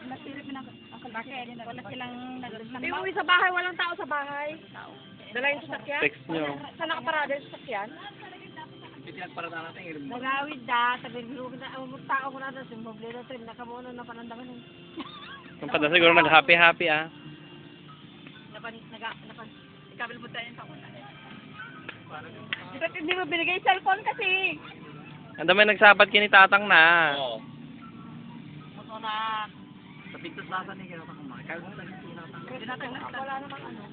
Nasilip na ang kalbake. Wala silang nagdagdag. May uwi sa bahay, walang tao sa bahay. Dala yung sasakyan. Text nyo. Saan nakaparada yung sasakyan? Nagawid da, tabi biru na tao ko na sa problema trim nakamono na panandaman. Yung pala siguro nag-happy-happy ah. Ikabil mo tayo sa una. Bakit hindi mo binigay cellphone kasi? Ang dami nagsabat kinitatang na. Oo. Moto na. Sa pintos-lasa ni kaya kumain. Kaya mo lang Dinatang na. Wala namang ano.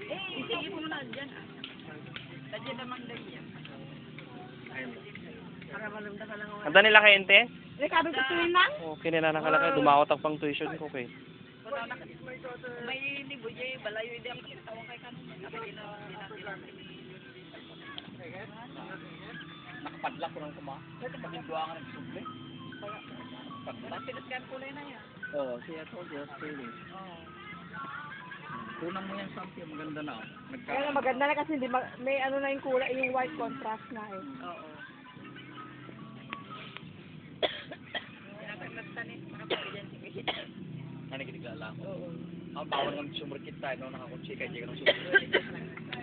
Isingit mo na dyan. Dadyan naman ganyan. Para malumda ka lang ako. Ang nila kay Ente? Sabi ko tuwin na. Okay na nakalaki. Dumakot ang pang tuition ko kay. May libo dyan, balayo hindi ako kitawang kay kanon. nakapadlak ko ng kuma. Ito magindua ka ng suble. Pinaskan kulay na yan. Oo, siya to, just feeling. Tunang mo yan sampi, maganda na. Kaya na maganda na kasi hindi may ano na yung kulay, yung white contrast na eh. Oo. Pinagtanis, makapagyan si Kiki. Ano kitigala ko? Ang bawal ng sumber kita, no? Nakakutsi ka, di ka ng sumber.